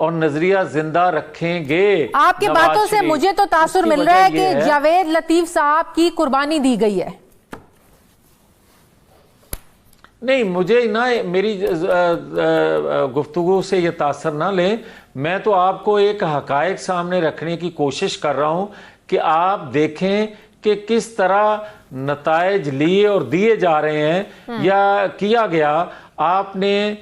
اور نظریہ زندہ رکھیں گے. آپ کی باتوں سے مجھے تو تاثر مل رہا ہے کہ جاوید لطیف صاحب کی قربانی دی گئی ہے. نہیں, مجھے نہ میری گفتگو سے یہ تاثر نہ لیں. میں تو آپ کو ایک حقائق سامنے رکھنے کی کوشش کر رہا ہوں کہ آپ دیکھیں کہ کس طرح نتائج لیے اور دیے جا رہے ہیں یا کیا گیا. آپ نے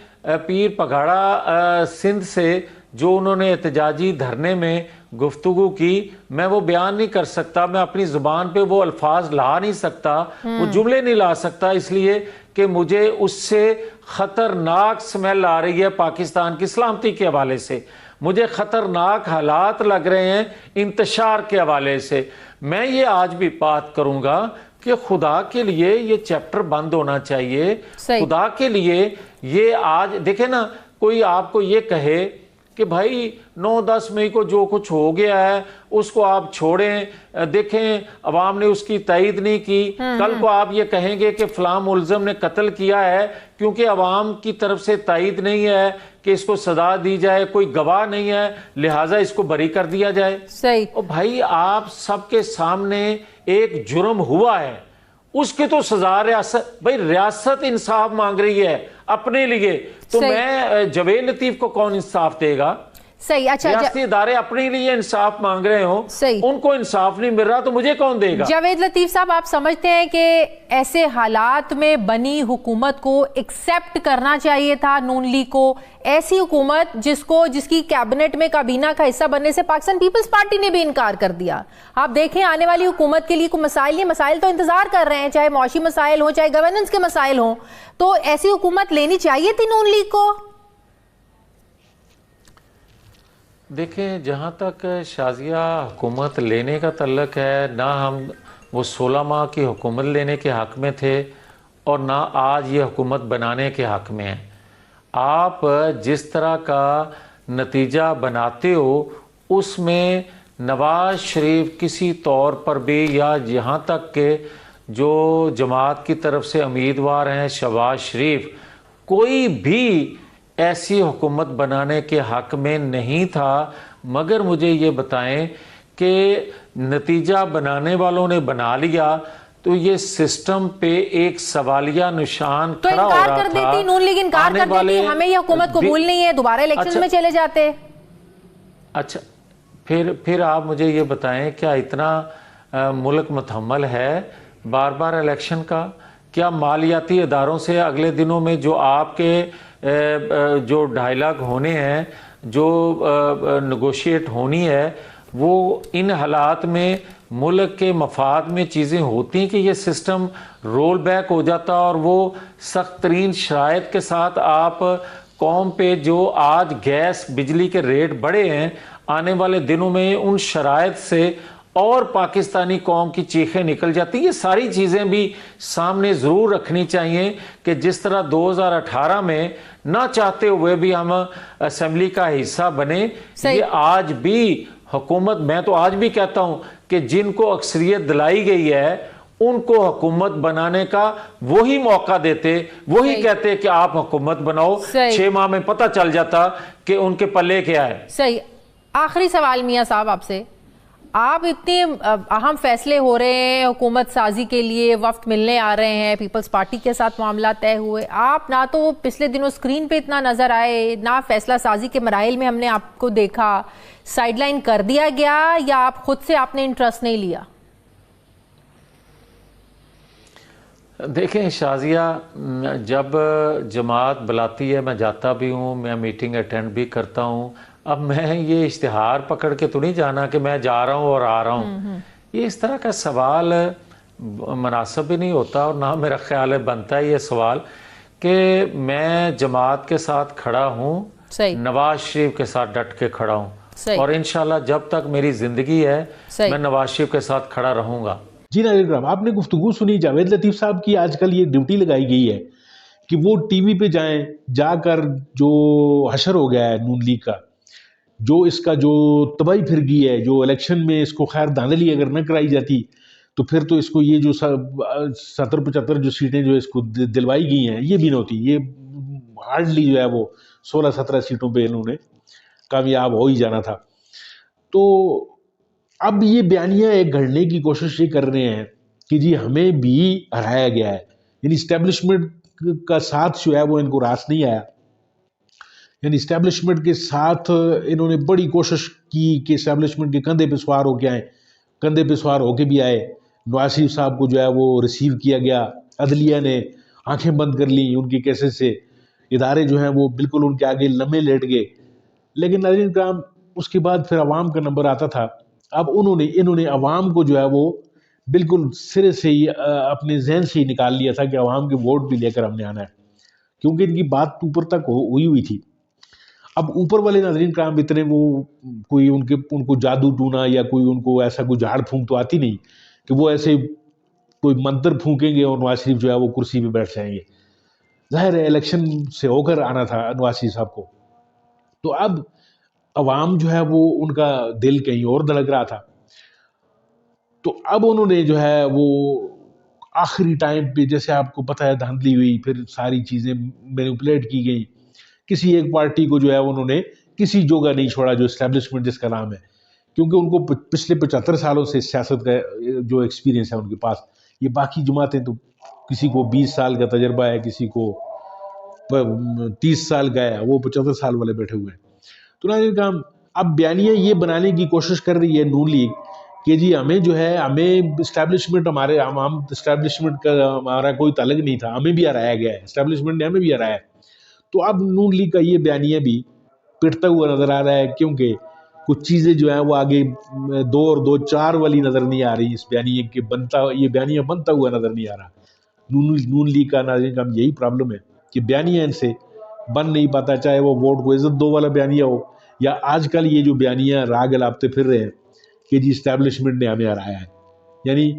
پیر پگاڑا سندھ سے جو انہوں نے احتجاجی دھرنے میں گفتگو کی, میں وہ بیان نہیں کر سکتا, میں اپنی زبان پہ وہ الفاظ لا نہیں سکتا, وہ جملے نہیں لا سکتا, اس لیے کہ مجھے اس سے خطرناک سمیل آ رہی ہے پاکستان کی سلامتی کے حوالے سے. مجھے خطرناک حالات لگ رہے ہیں انتشار کے حوالے سے. میں یہ آج بھی بات کروں گا کہ خدا کے لیے یہ چیپٹر بند ہونا چاہیے. خدا کے لیے یہ آج دیکھیں نا, کوئی آپ کو یہ کہے کہ بھائی 9-10 مئی کو جو کچھ ہو گیا ہے اس کو آپ چھوڑیں, دیکھیں عوام نے اس کی تائید نہیں کی. کل کو آپ یہ کہیں گے کہ فلاں ملزم نے قتل کیا ہے کیونکہ عوام کی طرف سے تائید نہیں ہے کہ اس کو سزا دی جائے, کوئی گواہ نہیں ہے, لہٰذا اس کو بری کر دیا جائے. صحیح. اور بھائی آپ سب کے سامنے ایک جرم ہوا ہے, اس کی تو سزا ریاست, بھائی ریاست انصاف مانگ رہی ہے اپنے لیے, تو میں جاوید لطیف کو کون انصاف دے گا؟ صحیح. اچھا, ریاستی ادارے اپنے لیے انصاف مانگ رہے ہوں, ان کو انصاف نہیں مل رہا تو مجھے کون دے گا؟ جاوید لطیف صاحب, آپ سمجھتے ہیں کہ ایسے حالات میں بنی حکومت کو ایکسیپٹ کرنا چاہیے تھا نون لیگ کو؟ ایسی حکومت جس کی کیبنٹ میں کابینہ کا حصہ بننے سے پاکستان پیپلز پارٹی نے بھی انکار کر دیا. آپ دیکھیں آنے والی حکومت کے لیے کوئی مسائل نہیں, مسائل تو انتظار کر رہے ہیں, چاہے معاشی مسائل ہوں چاہے گورننس کے مسائل ہوں, تو ایسی حکومت لینی چاہیے تھی نون لیگ کو. دیکھیں, جہاں تک شازیہ حکومت لینے کا تعلق ہے, نہ ہم وہ 16 ماہ کی حکومت لینے کے حق میں تھے اور نہ آج یہ حکومت بنانے کے حق میں ہیں. آپ جس طرح کا نتیجہ بناتے ہو اس میں نواز شریف کسی طور پر بھی, یا یہاں تک کہ جو جماعت کی طرف سے امیدوار ہیں شہباز شریف, کوئی بھی ایسی حکومت بنانے کے حق میں نہیں تھا. مگر مجھے یہ بتائیں کہ نتیجہ بنانے والوں نے بنا لیا تو یہ سسٹم پہ ایک سوالیہ نشان کھڑا ہو رہا تھا. تو انکار کر دیتی نون لیگ, انکار کر دیتی, ہمیں یہ حکومت قبول نہیں ہے, دوبارہ الیکشن میں چلے جاتے. اچھا, پھر آپ مجھے یہ بتائیں, کیا اتنا ملک متحمل ہے بار بار الیکشن کا؟ کیا مالیاتی اداروں سے اگلے دنوں میں جو آپ کے جو ڈائلاگ ہونے ہیں, جو نیگوشیٹ ہونی ہے, وہ ان حالات میں ملک کے مفاد میں چیزیں ہوتی ہیں کہ یہ سسٹم رول بیک ہو جاتا اور وہ سخت ترین شرائط کے ساتھ آپ قوم پہ جو آج گیس بجلی کے ریٹ بڑھے ہیں, آنے والے دنوں میں ان شرائط سے اور پاکستانی قوم کی چیخیں نکل جاتی. یہ ساری چیزیں بھی سامنے ضرور رکھنی چاہیے کہ جس طرح 2018 میں نہ چاہتے ہوئے بھی ہم اسمبلی کا حصہ بنے, یہ آج بھی حکومت, میں تو آج بھی کہتا ہوں کہ جن کو اکثریت دلائی گئی ہے ان کو حکومت بنانے کا وہی موقع دیتے, وہی کہتے کہ آپ حکومت بناؤ, 6 ماہ میں پتہ چل جاتا کہ ان کے پلے کیا ہے. صحیح. آخری سوال میاں صاحب آپ سے, آپ اتنے اہم فیصلے ہو رہے ہیں حکومت سازی کے لیے, وفد ملنے آ رہے ہیں, پیپلز پارٹی کے ساتھ معاملات طے ہوئے, آپ نہ تو پچھلے دنوں سکرین پہ اتنا نظر آئے, نہ فیصلہ سازی کے مراحل میں ہم نے آپ کو دیکھا, سائیڈ لائن کر دیا گیا یا آپ خود سے آپ نے انٹرسٹ نہیں لیا؟ دیکھیں شازیہ, جب جماعت بلاتی ہے میں جاتا بھی ہوں, میں میٹنگ اٹینڈ بھی کرتا ہوں. اب میں یہ اشتہار پکڑ کے تو نہیں جانا کہ میں جا رہا ہوں اور آ رہا ہوں. یہ اس طرح کا سوال مناسب بھی نہیں ہوتا اور نہ میرا خیال ہے بنتا ہے یہ سوال کہ میں جماعت کے ساتھ کھڑا ہوں, نواز شریف کے ساتھ ڈٹ کے کھڑا ہوں, اور انشاءاللہ جب تک میری زندگی ہے میں نواز شریف کے ساتھ کھڑا رہوں گا. جی ناظرین کرام, آپ نے گفتگو سنی جاوید لطیف صاحب کی. آج کل یہ ڈیوٹی لگائی گئی ہے کہ وہ ٹی وی پہ جائیں, جا کر جو حشر ہو گیا ہے نون لیگ کا, جو اس کا جو تباہی پھر گئی ہے, جو الیکشن میں اس کو خیر دھاندلی اگر نہ کرائی جاتی تو پھر تو اس کو یہ جو 70-75 جو سیٹیں جو اس کو دلوائی گئی ہیں یہ بھی نہ ہوتی. یہ ہارڈلی جو ہے وہ 16-17 سیٹوں پہ انہوں نے کامیاب ہو ہی جانا تھا. تو اب یہ بیانیہ ایک گھڑنے کی کوشش یہ کر رہے ہیں کہ جی ہمیں بھی ہرایا گیا ہے. یعنی اسٹیبلشمنٹ کا ساتھ جو ہے وہ ان کو راس نہیں آیا. یعنی اسٹیبلشمنٹ کے ساتھ انہوں نے بڑی کوشش کی کہ اسٹیبلشمنٹ کے کندھے پہ سوار ہو کے آئیں. کندھے پہ سوار ہو کے بھی آئے. نواز شریف صاحب کو جو ہے وہ ریسیو کیا گیا. عدلیہ نے آنکھیں بند کر لیں ان کی کیسز سے. ادارے جو ہیں وہ بالکل ان کے آگے لمحے لیٹ گئے. لیکن ناظرین کرام اس کے بعد پھر عوام کا نمبر آتا تھا. اب انہوں نے عوام کو جو ہے وہ بالکل سرے سے ہی اپنے ذہن سے ہی نکال لیا تھا کہ عوام کے ووٹ بھی لے کر ہم نے آنا ہے, کیونکہ ان کی بات اوپر تک ہوئی تھی. اب اوپر والے ناظرین کرام اتنے وہ کوئی ان کو جادو ٹونا یا کوئی ان کو ایسا کوئی جھاڑ پھونک تو آتی نہیں کہ وہ ایسے کوئی منتر پھونکیں گے اور نواز شریف جو ہے وہ کرسی پہ بیٹھ جائیں گے. ظاہر ہے الیکشن سے ہو کر آنا تھا نواز شریف صاحب کو. تو اب عوام جو ہے وہ ان کا دل کہیں اور دھڑک رہا تھا. تو اب انہوں نے جو ہے وہ آخری ٹائم پہ جیسے آپ کو پتہ ہے دھاندلی ہوئی, پھر ساری چیزیں مینیپولیٹ کی گئی. کسی ایک پارٹی کو جو ہے انہوں نے کسی جگہ نہیں چھوڑا جو اسٹیبلشمنٹ جس کا نام ہے, کیونکہ ان کو پچھلے 75 سالوں سے سیاست کا جو ایکسپیرینس ہے ان کے پاس. یہ باقی جماعتیں تو کسی کو 20 سال کا تجربہ ہے, کسی کو 30 سال کا ہے, وہ 75 سال والے بیٹھے ہوئے ہیں. تو ناظرین کرام اب بیانیہ یہ بنانے کی کوشش کر رہی ہے نون لیگ کہ جی ہمیں جو ہے ہمیں اسٹیبلشمنٹ اسٹیبلشمنٹ کا ہمارا کوئی تعلق نہیں تھا, ہمیں بھی ہرایا گیا ہے, اسٹیبلشمنٹ نے ہمیں بھی ہرایا ہے. تو اب نون لیگ کا یہ بیانیہ بھی پٹتا ہوا نظر آ رہا ہے, کیونکہ کچھ چیزیں جو ہیں وہ آگے 2 اور 2 4 والی نظر نہیں آ رہی. اس بیانیہ کے یہ بیانیہ بنتا ہوا نظر نہیں آ رہا. نون لیگ کا ناظرین کا یہی پرابلم ہے کہ بیانیہ ان سے بن نہیں پاتا, چاہے وہ ووٹ کو عزت دو والا بیانیہ ہو یا آج کل یہ جو بیانیہ راگ الاپتے پھر رہے ہیں کہ جی اسٹیبلشمنٹ نے ہمیں ہرایا ہے. یعنی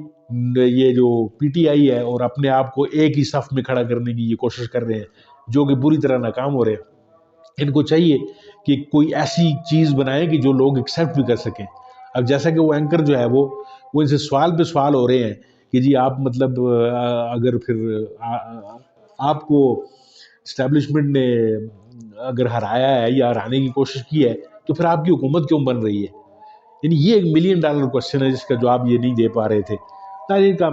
یہ جو پی ٹی آئی ہے اور اپنے آپ کو ایک ہی صف میں کھڑا کرنے کی یہ کوشش کر رہے ہیں, جو کہ بری طرح ناکام ہو رہے ہیں. ان کو چاہیے کہ کوئی ایسی چیز بنائیں کہ جو لوگ ایکسیپٹ بھی کر سکیں. اب جیسا کہ وہ اینکر جو ہے وہ ان سے سوال پہ سوال ہو رہے ہیں کہ جی آپ مطلب اگر پھر آپ کو اسٹیبلشمنٹ نے اگر ہرایا ہے یا ہرانے کی کوشش کی ہے تو پھر آپ کی حکومت کیوں بن رہی ہے. یعنی یہ ایک $1 ملین کوشچن ہے جس کا جواب یہ نہیں دے پا رہے تھے. ناظرین کا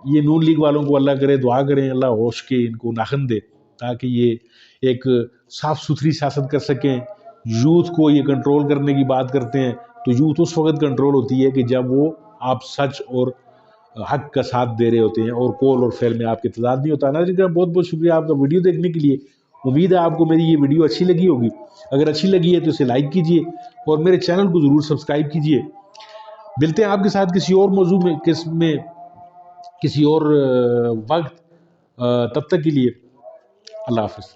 یہ نون لیگ والوں کو اللہ کرے دعا کریں اللہ ہوش کے ان کو ناخن دے تاکہ یہ ایک صاف ستھری سیاست کر سکیں. یوتھ کو یہ کنٹرول کرنے کی بات کرتے ہیں تو یوتھ اس وقت کنٹرول ہوتی ہے کہ جب وہ آپ سچ اور حق کا ساتھ دے رہے ہوتے ہیں اور قول اور فعل میں آپ کے تضاد نہیں ہوتا. ناظرین کا بہت بہت شکریہ آپ کا ویڈیو دیکھنے کے لیے. امید ہے آپ کو میری یہ ویڈیو اچھی لگی ہوگی. اگر اچھی لگی ہے تو اسے لائک کیجئے اور میرے چینل کو ضرور سبسکرائب کیجئے. ملتے ہیں آپ کے ساتھ کسی اور موضوع میں کسی اور وقت. تب تک کے لیے اللہ حافظ.